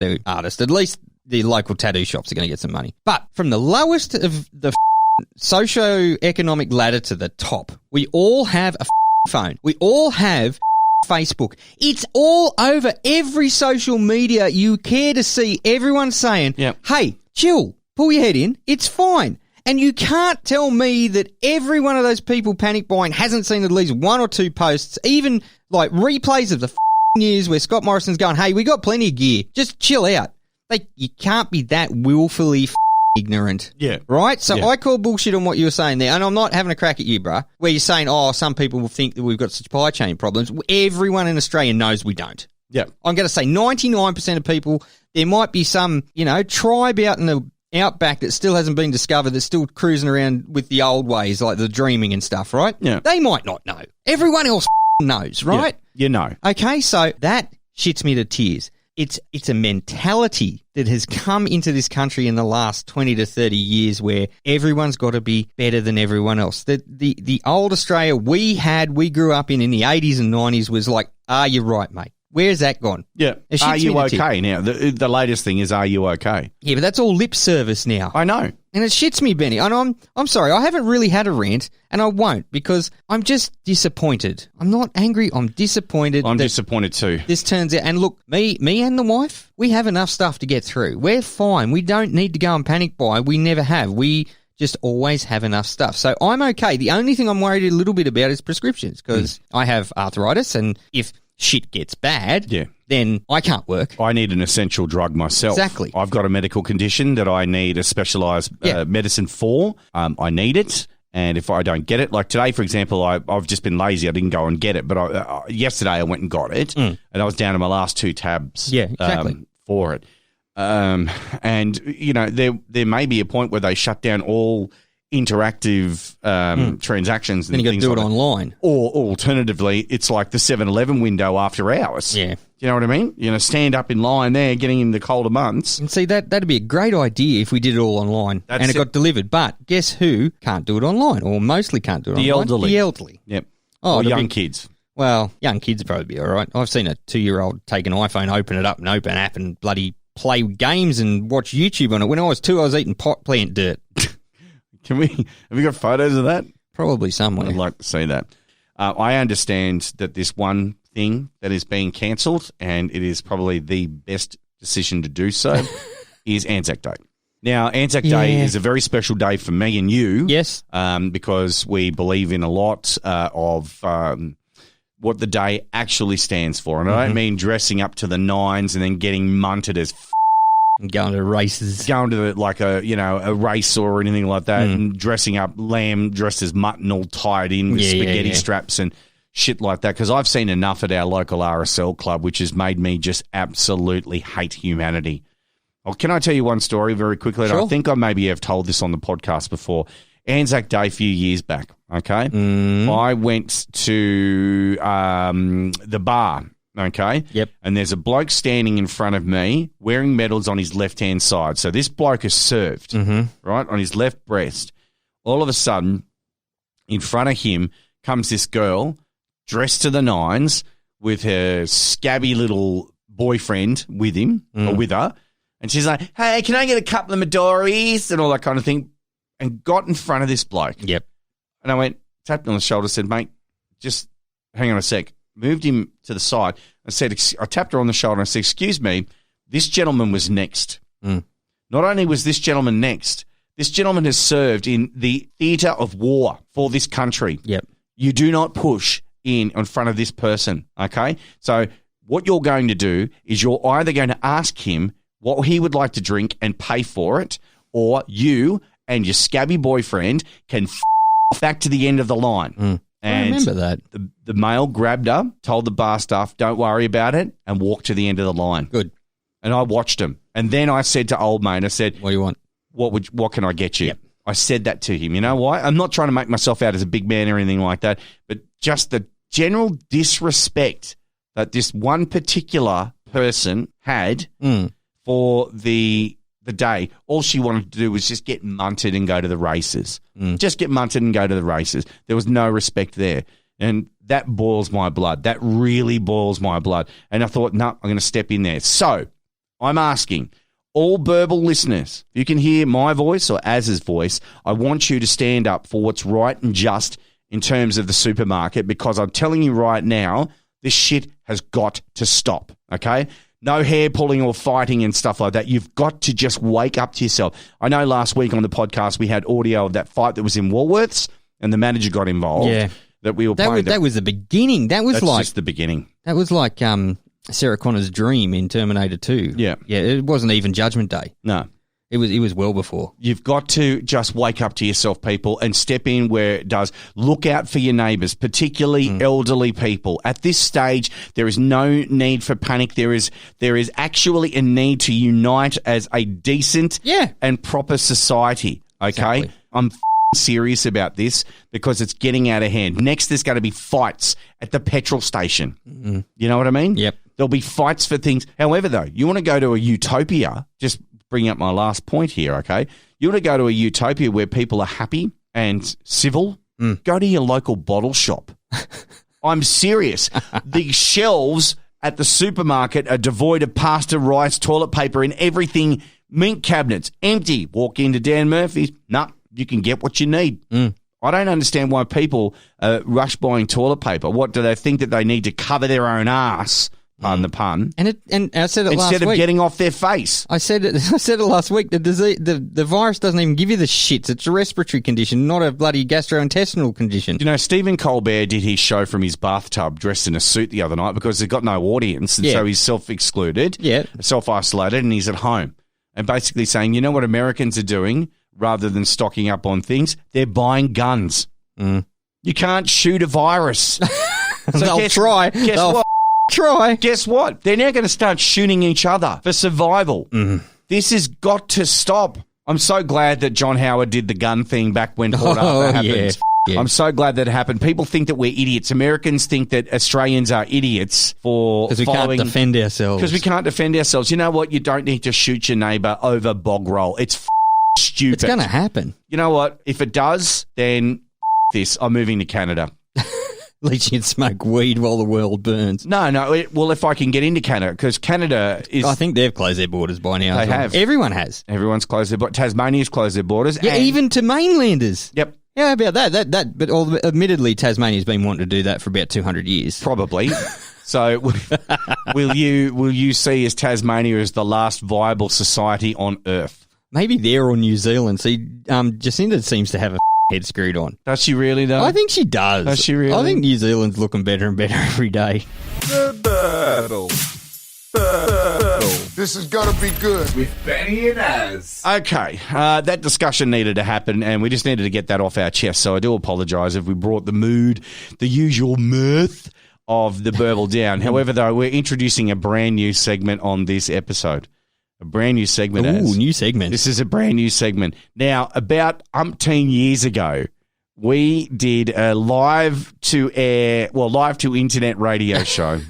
the artist. At least the local tattoo shops are going to get some money. But from the lowest of the socio-economic ladder to the top, we all have a phone. We all have Facebook. It's all over every social media you care to see. Everyone saying, hey, chill, pull your head in, it's fine. And you can't tell me that every one of those people panic buying hasn't seen at least one or two posts, even like replays of the news where Scott Morrison's going, hey, we got plenty of gear, just chill out. Like, you can't be that willfully ignorant. Yeah. Right? So I call bullshit on what you were saying there, and I'm not having a crack at you, bruh, where you're saying, some people will think that we've got supply chain problems. Everyone in Australia knows we don't. Yeah. I'm going to say 99% of people, there might be some, tribe out in the outback that still hasn't been discovered, that's still cruising around with the old ways, like the dreaming and stuff, right? Yeah. They might not know. Everyone else knows, right? Yeah, you know. Okay, so that shits me to tears. It's a mentality that has come into this country in the last 20 to 30 years where everyone's got to be better than everyone else. The old Australia we grew up in the 80s and 90s was like, you're right, mate. Where's that gone? Yeah. Are you okay now? The latest thing is, are you okay? Yeah, but that's all lip service now. I know. And it shits me, Benny. And I'm sorry, I haven't really had a rant, and I won't, because I'm just disappointed. I'm not angry, I'm disappointed. I'm disappointed too. This turns out, and look, me and the wife, we have enough stuff to get through. We're fine. We don't need to go and panic buy. We never have. We just always have enough stuff. So I'm okay. The only thing I'm worried a little bit about is prescriptions, because I have arthritis, and if shit gets bad, then I can't work. I need an essential drug myself. Exactly. I've got a medical condition that I need a specialised medicine for. I need it. And if I don't get it, like today, for example, I've just been lazy. I didn't go and get it. But yesterday I went and got it. And I was down to my last 2 tabs for it. And, there may be a point where they shut down all interactive transactions. Then you got to do it online. Or alternatively, it's like the 7-Eleven window after hours. Yeah. You know what I mean? Stand up in line there, getting in the colder months. And see, that'd be a great idea if we did it all online and it got delivered. But guess who can't do it online, or mostly can't do it online? The elderly. Yep. Or young kids. Well, young kids would probably be all right. I've seen a 2-year-old take an iPhone, open it up and open an app and bloody play games and watch YouTube on it. When I was 2, I was eating pot plant dirt. Have you got photos of that? Probably somewhere. I'd like to see that. I understand that this one thing that is being cancelled, and it is probably the best decision to do so, is Anzac Day. Now, Anzac Day is a very special day for me and you. Yes. Because we believe in a lot of what the day actually stands for. And I don't mean dressing up to the nines and then getting munted as and going to races. Going to a race or anything like that, and dressing up lamb dressed as mutton all tied in with spaghetti straps and shit like that. Because I've seen enough at our local RSL club, which has made me just absolutely hate humanity. Well, can I tell you one story very quickly? Sure. I think I maybe have told this on the podcast before. Anzac Day a few years back, okay? I went to the bar. Okay. Yep. And there's a bloke standing in front of me wearing medals on his left-hand side. So this bloke is served, right, on his left breast. All of a sudden, in front of him comes this girl dressed to the nines with her scabby little boyfriend with him or with her. And she's like, hey, can I get a couple of Midoris and all that kind of thing? And got in front of this bloke. Yep. And I went, tapped him on the shoulder, said, mate, just hang on a sec. Moved him to the side. I tapped her on the shoulder and I said, excuse me, this gentleman was next. Not only was this gentleman next, this gentleman has served in the theatre of war for this country. Yep. You do not push in front of this person, okay? So what you're going to do is you're either going to ask him what he would like to drink and pay for it, or you and your scabby boyfriend can back to the end of the line. And I remember that. The male grabbed her, told the bar staff, don't worry about it, and walked to the end of the line. Good. And I watched him. And then I said to old mate, I said, what do you want? What can I get you? Yep. I said that to him. You know why? I'm not trying to make myself out as a big man or anything like that, but just the general disrespect that this one particular person had for the day. All she wanted to do was just get munted and go to the races. Just get munted and go to the races. There was no respect there. And that boils my blood. That really boils my blood. And I thought, no, I'm going to step in there. So I'm asking all Burble listeners, if you can hear my voice or Az's voice, I want you to stand up for what's right and just in terms of the supermarket, because I'm telling you right now, this shit has got to stop, okay? No hair pulling or fighting and stuff like that. You've got to just wake up to yourself. I know last week on the podcast we had audio of that fight that was in Woolworths and the manager got involved. Yeah. That we were playing. That was the beginning. That's just the beginning. That was like Sarah Connor's dream in Terminator 2. Yeah. Yeah, it wasn't even Judgment Day. No. It was well before. You've got to just wake up to yourself, people, and step in where it does. Look out for your neighbours, particularly elderly people. At this stage, there is no need for panic. There is actually a need to unite as a decent and proper society, okay? Exactly. I'm serious about this because it's getting out of hand. Next, there's going to be fights at the petrol station. You know what I mean? Yep. There'll be fights for things. However, though, you want to go to a utopia, just bring up my last point here, okay? You want to go to a utopia where people are happy and civil? Go to your local bottle shop. I'm serious. The shelves at the supermarket are devoid of pasta, rice, toilet paper, and everything. Mint cabinets, empty. Walk into Dan Murphy's. Nah, you can get what you need. I don't understand why people rush buying toilet paper. What, do they think that they need to cover their own ass? Pardon the pun. And I said it last week. Instead of getting off their face. I said it last week. The virus doesn't even give you the shits. It's a respiratory condition, not a bloody gastrointestinal condition. You know, Stephen Colbert did his show from his bathtub dressed in a suit the other night because he's got no audience, and so he's self-excluded, self-isolated, and he's at home. And basically saying, you know what Americans are doing rather than stocking up on things? They're buying guns. You can't shoot a virus. So They'll try. Guess what? Try. Guess what? They're now going to start shooting each other for survival. This has got to stop. I'm so glad that John Howard did the gun thing back when Port Arthur happened. I'm so glad that it happened. People think that we're idiots. Americans think that Australians are idiots for because we can't defend ourselves. Because we can't defend ourselves. You know what? You don't need to shoot your neighbour over bog roll. It's stupid. It's going to happen. You know what? If it does, then this. I'm moving to Canada. At least you can smoke weed while the world burns. No. Well, if I can get into Canada, because Canada is... I think they've closed their borders by now. They have. Everyone has. Everyone's closed their borders. Tasmania's closed their borders. Yeah, even to mainlanders. Yep. Yeah, how about that? But admittedly, Tasmania's been wanting to do that for about 200 years. Probably. So will you see as Tasmania as the last viable society on Earth? Maybe there or New Zealand. See, Jacinda seems to have a head screwed on. Does she really, though? I think she does. Does she really? I think New Zealand's looking better and better every day. The battle. This is going to be good. With Benny and Az. Okay, that discussion needed to happen, and we just needed to get that off our chest. So I do apologise if we brought the mood, the usual mirth of the burble down. However, though, we're introducing a brand new segment on this episode. A brand new segment. Ooh, new segment. This is a brand new segment. Now, about umpteen years ago, we did a live to internet radio show.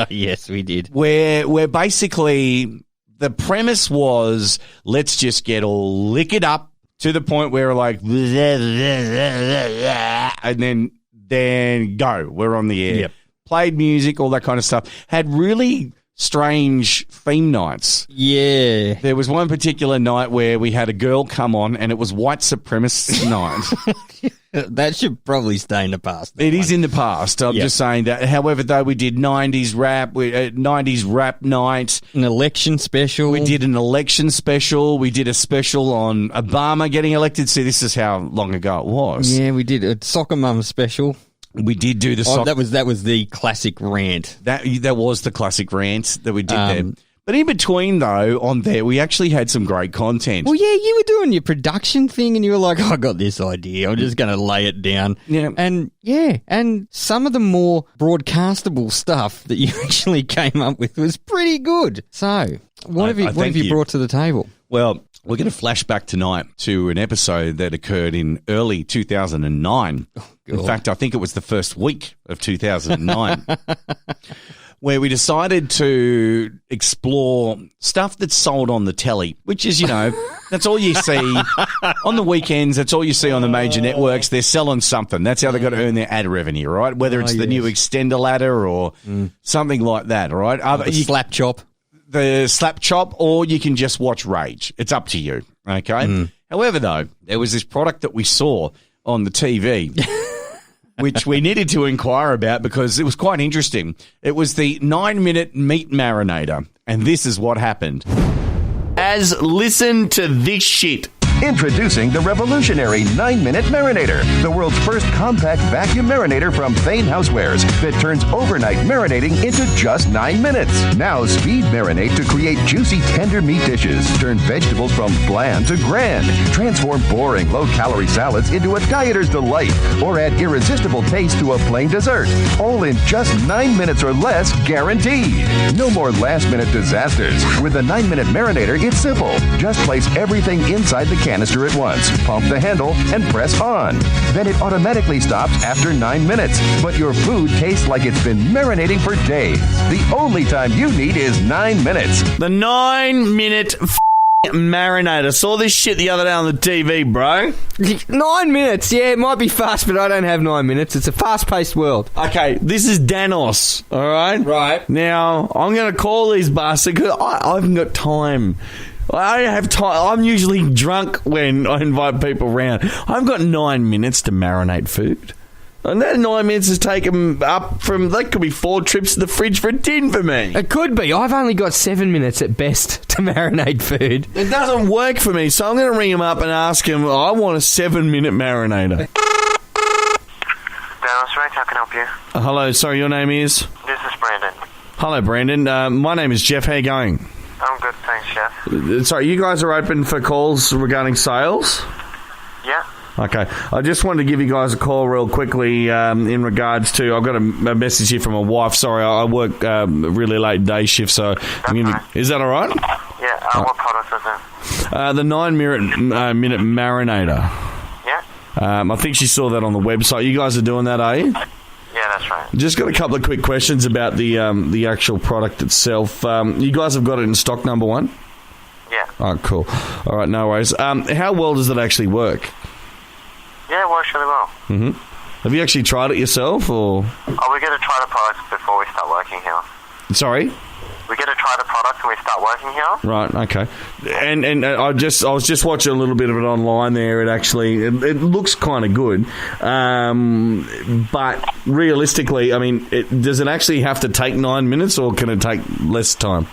Yes, we did. Where basically the premise was, let's just get all liquored up to the point where we're like, and then go. We're on the air. Yep. Played music, all that kind of stuff. Had really strange theme nights. Yeah. There was one particular night where we had a girl come on and it was white supremacist night. That should probably stay in the past. It is in the past. I'm just saying that. However, though, we did 90s rap, 90s rap night. An election special. We did an election special. We did a special on Obama getting elected. See, this is how long ago it was. Yeah, we did a soccer mum special. We did do the that was the classic rant. That was the classic rant that we did there. But in between, though, on there, we actually had some great content. Well, yeah, you were doing your production thing and you were like, I got this idea. I'm just going to lay it down. Yeah. And some of the more broadcastable stuff that you actually came up with was pretty good. So, what have you brought to the table? Well, we're going to flash back tonight to an episode that occurred in early 2009. In fact, I think it was the first week of 2009, where we decided to explore stuff that's sold on the telly, which is, that's all you see on the weekends. That's all you see on the major networks. They're selling something. That's how they got to earn their ad revenue, right? Whether it's the new extender ladder or something like that, right? The slap chop. the slap chop, or you can just watch Rage. It's up to you, okay? However, though, there was this product that we saw on the TV, which we needed to inquire about because it was quite interesting. It was the 9-minute meat marinator, and this is what happened. Listen to this shit. Introducing the revolutionary 9-Minute Marinator, the world's first compact vacuum marinator from Thane Housewares that turns overnight marinating into just 9 minutes. Now speed marinate to create juicy, tender meat dishes. Turn vegetables from bland to grand. Transform boring, low-calorie salads into a dieter's delight, or add irresistible taste to a plain dessert. All in just 9 minutes or less, guaranteed. No more last-minute disasters. With the 9-Minute Marinator, it's simple. Just place everything inside the canister at once, pump the handle, and press on. Then it automatically stops after 9 minutes, but your food tastes like it's been marinating for days. The only time you need is 9 minutes. The 9-minute marinator. Saw this shit the other day on the TV, bro. 9 minutes, yeah, it might be fast, but I don't have 9 minutes. It's a fast-paced world. Okay, this is Danos, all right? Right. Now, I'm going to call these bastards because I haven't got time. I have time. I'm usually drunk when I invite people around. I've got 9 minutes to marinate food. And that 9 minutes has taken up from, that could be 4 trips to the fridge for a tin for me. It could be. I've only got 7 minutes at best to marinate food. It doesn't work for me, so I'm going to ring him up and ask him, I want a 7-minute marinator. Dallas, right? How can I help you? Hello, sorry, your name is? This is Brandon. Hello, Brandon. My name is Jeff. How you going? I'm good, thanks, Chef. Sorry, you guys are open for calls regarding sales? Yeah. Okay. I just wanted to give you guys a call real quickly in regards to... I've got a message here from my wife. Sorry, I work really late day shift, so... Is that all right? Yeah, what product is it? The 9-minute marinator. Yeah? I think she saw that on the website. You guys are doing that, are you? Yeah, that's right. Just got a couple of quick questions about the actual product itself. You guys have got it in stock, number one? Yeah. Oh, cool. All right, no worries. How well does it actually work? Yeah, it works really well. Mm-hmm. Have you actually tried it yourself, or...? Oh, we get to try the product before we start working here. Sorry? We get to try the product when we start working here. Right, okay. And I was just watching a little bit of it online there. It looks kind of good. But realistically, I mean, does it actually have to take 9 minutes, or can it take less time?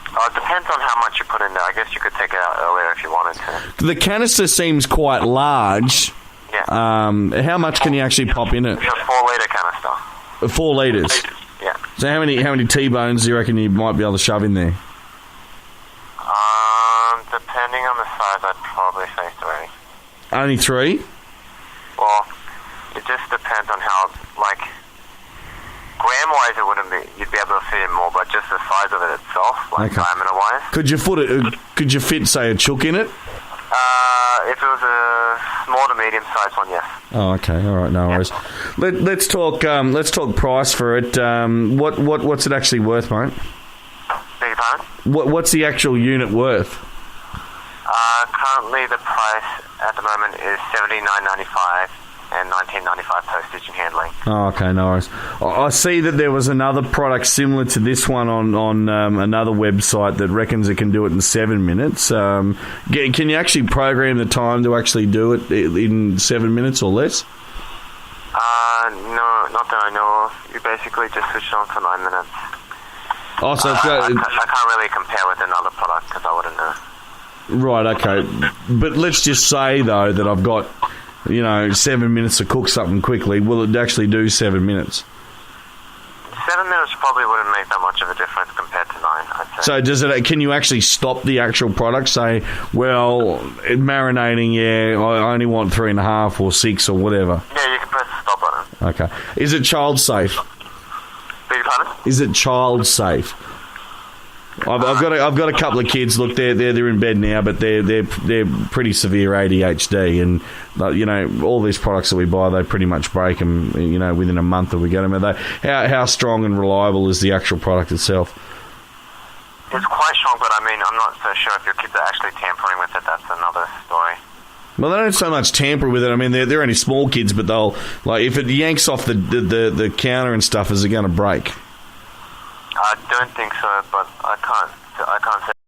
It depends on how much you put in there. I guess you could take it out earlier if you wanted to. The canister seems quite large. Yeah. How much can you actually pop in it? It's a 4-litre canister. 4 litres? Yeah. So how many T-bones do you reckon you might be able to shove in there? Depending on the size, I'd probably say 3. Only 3? Well, it just depends on how, like, gram-wise it wouldn't be, you'd be able to fit in more, but just the size of it itself, like diameter-wise. Could you fit, say, a chook in it? If it was a small to medium-sized one, yes. Oh, okay. All right, no worries. Let's talk price for it. What's it actually worth, mate? Beg your pardon? What's the actual unit worth? Currently the price at the moment is $79.95 and $19.95 postage and handling. Oh, okay, no worries. I see that there was another product similar to this one on another website that reckons it can do it in 7 minutes. Can you actually program the time to actually do it in 7 minutes or less? No, not that I know of. You basically just switch it on for 9 minutes. Oh, so I can't really compare with another product because I wouldn't know. Right, okay. But let's just say, though, that I've got, 7 minutes to cook something quickly. Will it actually do 7 minutes? 7 minutes probably wouldn't make that much of a difference compared to 9, I'd say. So can you actually stop the actual product? Say, well, marinating, I only want 3.5 or 6 or whatever. Yeah, you can press the stop button. Okay. Is it child safe? Beg your pardon? Is it child safe? I've got a couple of kids. Look, they're in bed now, but they're pretty severe ADHD, and all these products that we buy, they pretty much break them. Within a month that we get them. How strong and reliable is the actual product itself? It's quite strong, but I'm not so sure if your kids are actually tampering with it. That's another story. Well, they don't so much tamper with it. They're only small kids, but they'll, like, if it yanks off the counter and stuff, is it going to break? I don't think so, but I can't say.